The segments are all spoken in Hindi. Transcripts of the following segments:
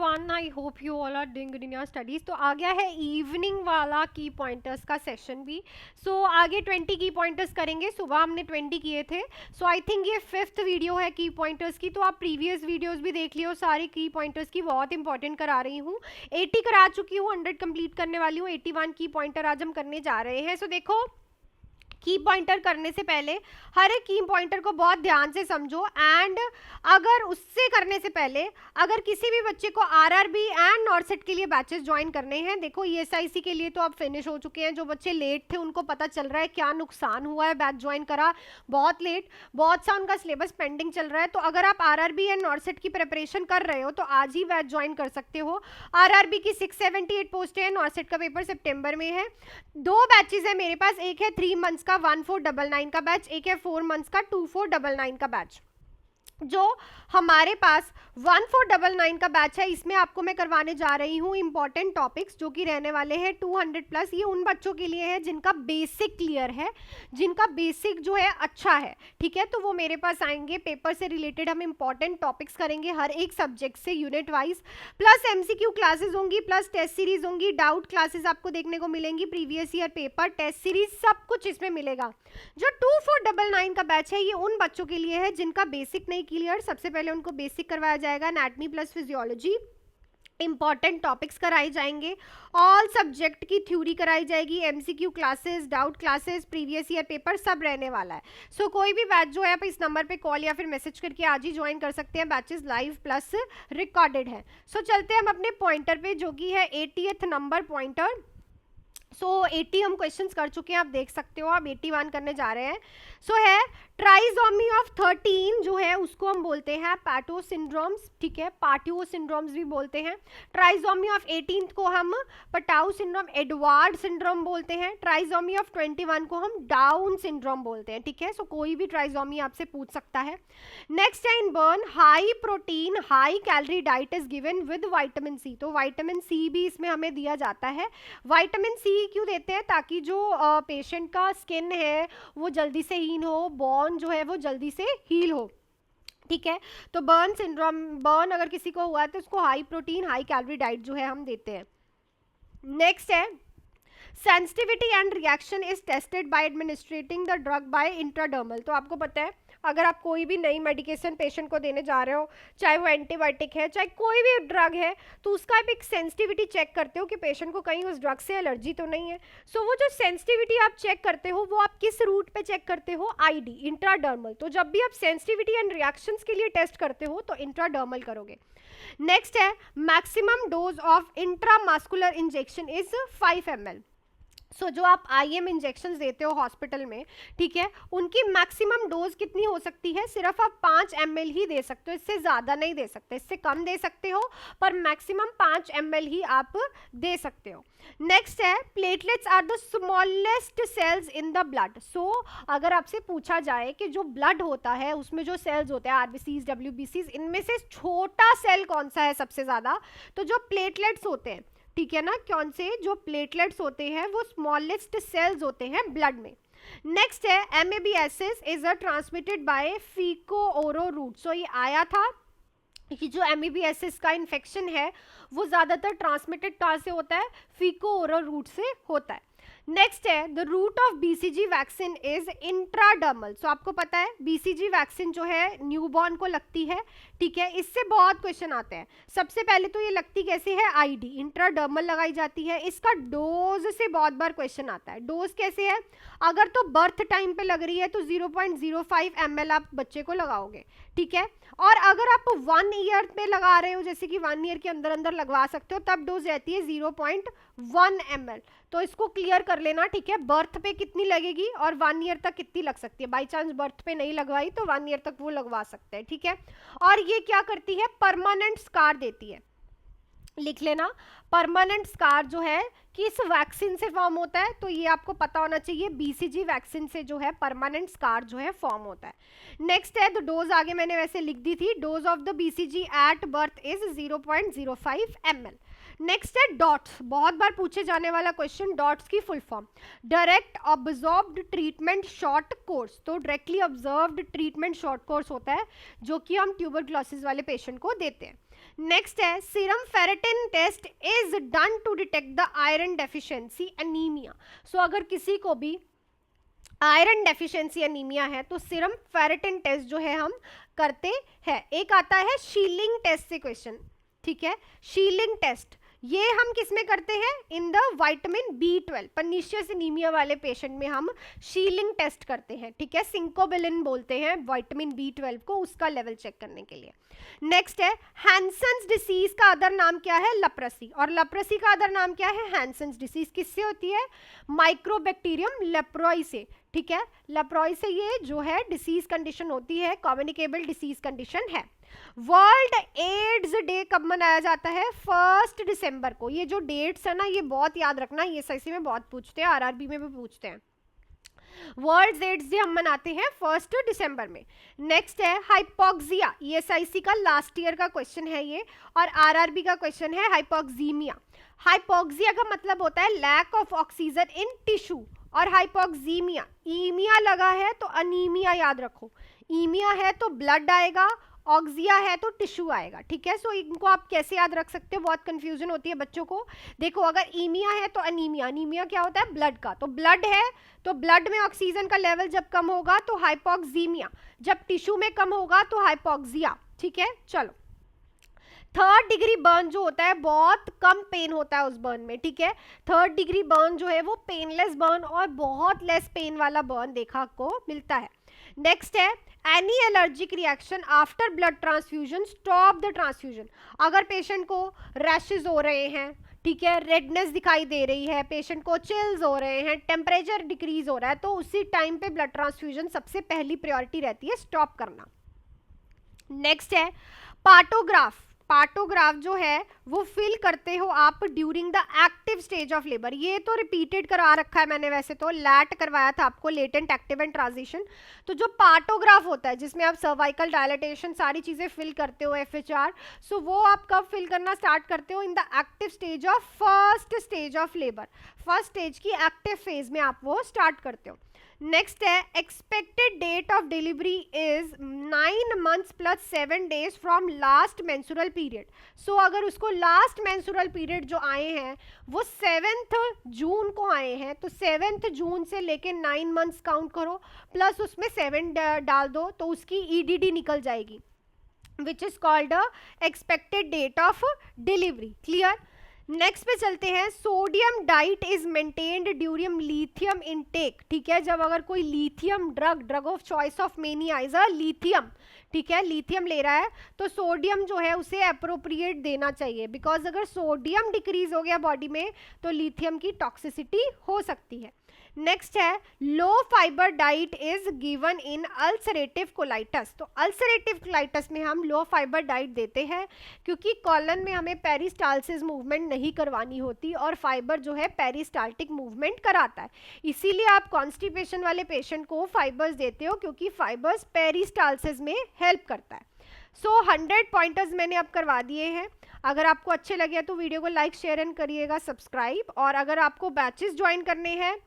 everyone, I hope you all are doing good in your studies. तो आ गया है इवनिंग वाला की पॉइंटर्स का सेशन भी. आगे 20 की पॉइंटर्स करेंगे. सुबह हमने 20 किए थे. आई थिंक ये 5th वीडियो है की पॉइंटर्स की. तो आप प्रीवियस वीडियोस भी देख लियो सारी की पॉइंटर्स की. बहुत इंपॉर्टेंट करा रही हूँ. 80 करा चुकी हूँ, 100 कंप्लीट करने वाली हूँ. 81 की पॉइंटर आज हम करने जा रहे हैं. देखो, की पॉइंटर करने से पहले हर एक की पॉइंटर को बहुत ध्यान से समझो. एंड अगर उससे करने से पहले अगर किसी भी बच्चे को आरआरबी एंड नॉर्सेट के लिए बैचेस ज्वाइन करने हैं, देखो ईएसआईसी के लिए तो अब फिनिश हो चुके हैं. जो बच्चे लेट थे उनको पता चल रहा है क्या नुकसान हुआ है, बैच ज्वाइन करा बहुत लेट, बहुत सा उनका सिलेबस पेंडिंग चल रहा है. तो अगर आप आरआरबी एंड नॉर्सेट की प्रिपरेशन कर रहे हो तो आज ही बैच ज्वाइन कर सकते हो. आरआरबी की 678 पोस्ट है, नॉर्सेट का पेपर सितंबर में है. 2 बैचेस है मेरे पास. एक है 3 मंथ्स का 1499 का बैच, एक है 4 मंथ्स का 2499 का बैच. जो हमारे पास 1499 का बैच है, इसमें आपको मैं करवाने जा रही हूँ इंपॉर्टेंट टॉपिक्स जो कि रहने वाले हैं 200 प्लस. ये उन बच्चों के लिए है जिनका बेसिक क्लियर है, जिनका बेसिक जो है अच्छा है. ठीक है, तो वो मेरे पास आएंगे. पेपर से रिलेटेड हम इंपॉर्टेंट टॉपिक्स करेंगे हर एक सब्जेक्ट से unit wise. Plus MCQ classes होंगी, प्लस टेस्ट सीरीज होंगी, डाउट क्लासेस आपको देखने को मिलेंगी, previous year paper, test series, सब कुछ इसमें मिलेगा. जो 2499 का बैच है ये उन बच्चों के लिए है जिनका बेसिक नहीं क्लियर. सबसे पहले उनको बेसिक करवाया जाएगा, anatomy plus physiology, important topics कराए जाएंगे, ऑल सब्जेक्ट की थ्योरी कराई जाएगी, MCQ classes, doubt classes, previous year paper सब रहने वाला है. कोई भी बैच जो है आप इस नंबर पे कॉल या फिर मैसेज करके आज ही ज्वाइन कर सकते हैं. बैचेस लाइव प्लस रिकॉर्डेड है. चलते हैं हम अपने पॉइंटर पे जो कि है 80th नंबर पॉइंटर. 80 हम क्वेश्चंस कर चुके हैं, आप देख सकते हो. आप 81 करने जा रहे हैं. है ट्राइजोमी ऑफ 13 जो है उसको हम बोलते हैं पैटो सिंड्रोम्स. ठीक है, पाटियो सिंड्रोम्स भी बोलते हैं. ट्राइजोमी ऑफ 18 को हम पटाउ सिंड्रोम, एडवार्ड सिंड्रोम बोलते हैं. ट्राइजोमी ऑफ 21 को हम डाउन सिंड्रोम बोलते हैं. ठीक है, कोई भी ट्राइजोमी आपसे पूछ सकता है. नेक्स्ट है in burn, high protein high calorie diet is given with vitamin C. तो विटामिन सी भी इसमें हमें दिया जाता है. विटामिन सी क्यों देते हैं? ताकि जो पेशेंट का स्किन है वो जल्दी से हील हो, बॉन जो है वो जल्दी से हील हो. ठीक है, तो बर्न सिंड्रोम, बर्न अगर किसी को हुआ है तो उसको high protein high calorie diet जो है हम देते हैं. नेक्स्ट है sensitivity and reaction is tested by administrating the drug bye intradermal. तो आपको पता है अगर आप कोई भी नई मेडिकेशन पेशेंट को देने जा रहे हो, चाहे वो एंटीबायोटिक है चाहे कोई भी ड्रग है, तो उसका आप एक सेंसिटिविटी चेक करते हो कि पेशेंट को कहीं उस ड्रग से एलर्जी तो नहीं है. वो जो सेंसिटिविटी आप चेक करते हो वो आप किस रूट पे चेक करते हो? ID, intradermal. तो जब भी आप सेंसिटिविटी एंड रिएक्शंस के लिए टेस्ट करते हो तो इंट्राडर्मल करोगे. नेक्स्ट है maximum dose of intramuscular injection is 5 ml. जो आप आईएम इंजेक्शन देते हो हॉस्पिटल में, ठीक है, उनकी मैक्सिमम डोज कितनी हो सकती है? सिर्फ आप 5 ml ही दे सकते हो, इससे ज़्यादा नहीं दे सकते. इससे कम दे सकते हो पर मैक्सिमम 5 ml ही आप दे सकते हो. नेक्स्ट है platelets are the smallest cells in the blood. अगर आपसे पूछा जाए कि जो ब्लड होता है उसमें जो सेल्स होते हैं आरबीसीज, डब्ल्यूबीसीज, इनमें से छोटा सेल कौन सा है सबसे ज़्यादा? तो जो प्लेटलेट्स होते हैं. ठीक है ना, कौन से? जो प्लेटलेट्स होते हैं वो स्मॉलेस्ट सेल्स होते हैं ब्लड में. नेक्स्ट है एमएबीएसएस इज अ ट्रांसमिटेड बाय फीको ओरो रूट. ये आया था कि जो एमएबीएसएस का इन्फेक्शन है वो ज़्यादातर ट्रांसमिटेड कहाँ से होता है? फीको ओरो रूट से होता है. नेक्स्ट है the root of BCG vaccine is intradermal. आपको पता है बीसीजी वैक्सीन जो है न्यूबॉर्न को लगती है. ठीक है, इससे बहुत क्वेश्चन आते हैं. सबसे पहले तो ये लगती कैसे है? आईडी, इंट्राडर्मल लगाई जाती है. इसका डोज से बहुत बार क्वेश्चन आता है. डोज कैसे है? अगर तो बर्थ टाइम पे लग रही है तो 0.05 ml आप बच्चे को लगाओगे. ठीक है, और अगर आप 1 ईयर पे लगा रहे हो, जैसे कि 1 ईयर के अंदर अंदर लगवा सकते हो, तब डोज रहती है 0.1 ml. तो इसको क्लियर कर लेना. ठीक है, बर्थ पे कितनी लगेगी और 1 ईयर तक कितनी लग सकती है. बाई चांस बर्थ पे नहीं लगवाई तो 1 ईयर तक वो लगवा सकते हैं. ठीक है, और ये क्या करती है? परमानेंट स्कार देती है. लिख लेना, परमानेंट स्कार जो है किस वैक्सीन से फॉर्म होता है, तो ये आपको पता होना चाहिए, बीसीजी वैक्सीन से जो है परमानेंट स्कार जो है फॉर्म होता है। नेक्स्ट है, तो डोज आगे मैंने वैसे लिख दी थी, dose of the BCG at birth is 0.05 ml। Next है डॉट्स, बहुत बार पूछे जाने वाला क्वेश्चन, डॉट्स की full form direct observed treatment short course. तो directly observed treatment short course होता है जो कि हम ट्यूबरक्लोसिस वाले पेशेंट को देते हैं। नेक्स्ट है, serum ferritin test is done to detect the iron deficiency anaemia. So अगर किसी को भी आयरन डेफिशिएंसी एनीमिया है तो सीरम फेरेटिन टेस्ट जो है हम करते हैं। एक आता है शीलिंग टेस्ट से क्वेश्चन, ठीक है, शीलिंग टेस्ट ये हम किस में करते हैं, in the vitamin B12 pernicious anaemia वाले पेशेंट में हम शीलिंग टेस्ट करते हैं, ठीक है, सिंकोबिलिन बोलते हैं विटामिन B12 को, उसका लेवल चेक करने के लिए। नेक्स्ट है, हैंसन्स डिसीज का अदर नाम क्या है, लेप्रोसी, और लेप्रोसी का अदर नाम क्या है, हैंसन्स डिसीज। किससे होती है, माइक्रोबैक्टीरियम लेप्रोई से, ठीक है, लेप्रोई से ये जो है डिसीज कंडीशन होती है, कम्युनिकेबल डिसीज कंडीशन है। वर्ल्ड एड्स डे कब मनाया जाता है, 1 दिसंबर को। ये जो डेट्स है ना ये बहुत याद रखना, ये एसआईसी में बहुत पूछते हैं, आरआरबी में भी पूछते हैं। वर्ल्ड एड्स डे हम मनाते हैं 1 दिसंबर में। नेक्स्ट है हाइपोक्सिया, ये एसआईसी का लास्ट ईयर का क्वेश्चन है ये, और आरआरबी का क्वेश्चन है हाइपोक्सीमिया। हाइपोक्सिया का मतलब होता है lack of oxygen in tissue, और हाइपोक्सीमिया, ईमिया लगा है तो अनीमिया याद रखो, ईमिया है तो ब्लड आएगा, ऑक्सिया है तो टिश्यू आएगा, ठीक है। सो इनको आप कैसे याद रख सकते हो, बहुत कंफ्यूजन होती है बच्चों को। देखो अगर ईमिया है तो अनीमिया, अनीमिया क्या होता है, ब्लड का, तो ब्लड है तो ब्लड में ऑक्सीजन का लेवल जब कम होगा तो हाइपोक्सीमिया, जब टिश्यू में कम होगा तो हाइपोक्सिया, ठीक है। चलो, 3rd डिग्री बर्न जो होता है बहुत कम पेन होता है उस बर्न में, ठीक है। 3rd डिग्री बर्न जो है वो पेनलेस बर्न और बहुत लेस पेन वाला बर्न देखा को मिलता है। नेक्स्ट है, any allergic reaction after blood transfusion stop the transfusion. अगर पेशेंट को रैशेज हो रहे हैं, ठीक है, रेडनेस दिखाई दे रही है, पेशेंट को चिल्स हो रहे हैं, टेम्परेचर डिक्रीज हो रहा है, तो उसी टाइम पे ब्लड ट्रांसफ्यूजन सबसे पहली प्रायोरिटी रहती है स्टॉप करना। नेक्स्ट है पार्टोग्राफ, पार्टोग्राफ जो है वो फिल करते हो आप during the active stage of labour. ये तो रिपीटेड करा रखा है मैंने, वैसे तो लैट करवाया था आपको, लेटेंट एक्टिव एंड ट्रांजिशन। तो जो पार्टोग्राफ होता है जिसमें आप सर्वाइकल डायलेटेशन सारी चीजें फिल करते हो, FHR, सो वो आप कब फिल करना स्टार्ट करते हो, in the active stage of first stage of labour, first stage की एक्टिव फेज में आप वो स्टार्ट करते हो। नेक्स्ट है, expected date of delivery is 9 months + 7 days from last menstrual period. So अगर उसको लास्ट मेंस्ट्रुअल पीरियड जो आए हैं वो 7th जून को आए हैं, तो 7th जून से लेके 9 months काउंट करो, प्लस उसमें 7 डाल दो, तो उसकी EDD निकल जाएगी, which is called expected date of delivery. Clear. Next पे चलते हैं, sodium diet is maintained during lithium intake, ठीक है। जब अगर कोई lithium drug of choice of mania is a lithium, ठीक है, लिथियम ले रहा है तो सोडियम जो है उसे अप्रोप्रिएट देना चाहिए, बिकॉज अगर सोडियम डिक्रीज हो गया बॉडी में तो लिथियम की टॉक्सिसिटी हो सकती है। नेक्स्ट है, low fibre diet is given in ulcerative colitis. तो अल्सरेटिव कोलाइटस में हम लो फाइबर डाइट देते हैं क्योंकि कॉलन में हमें पेरिस्टालसिस मूवमेंट नहीं करवानी होती और फाइबर जो है पेरिस्टाल्टिक मूवमेंट कराता है, इसीलिए आप कॉन्स्टिपेशन वाले पेशेंट को फाइबर्स देते हो क्योंकि फाइबर्स पेरिस्टालसिस में हेल्प करता है। सो 100 पॉइंटर्स मैंने अब करवा दिए हैं। अगर आपको अच्छे लगे तो वीडियो को लाइक शेयर एंड करिएगा, सब्सक्राइब, और अगर आपको बैचेस ज्वाइन करने हैं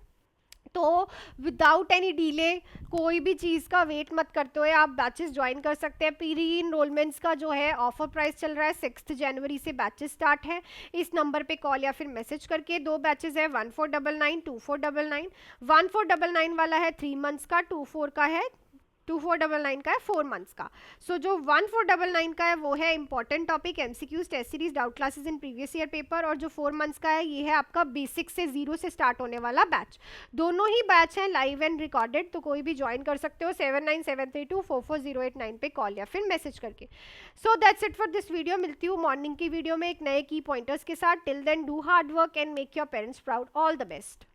तो विदाउट एनी डिले, कोई भी चीज़ का वेट मत करते हुए आप बैचेस ज्वाइन कर सकते हैं। प्री इनरोलमेंट्स का जो है ऑफर प्राइस चल रहा है, 6 जनवरी से बैचेस स्टार्ट है। इस नंबर पे कॉल या फिर मैसेज करके, 2 बैचेस है, 1499 2499। 1499 वाला है 3 months का, 2499 का है 4 months का। सो जो 1499 का है वो है important topic, MCQs, test series, doubt classes in previous year paper, और जो 4 months का है ये है आपका बेसिक से 0 से स्टार्ट होने वाला बैच। दोनों ही बैच हैं लाइव एंड रिकॉर्डेड, तो कोई भी ज्वाइन कर सकते हो 7973244089 पे कॉल या फिर मैसेज करके। So that's it for this video. मिलती हूँ मॉर्निंग की वीडियो में एक नए की पॉइंटर्स के साथ। Till then do hard work and make your parents proud. All the best.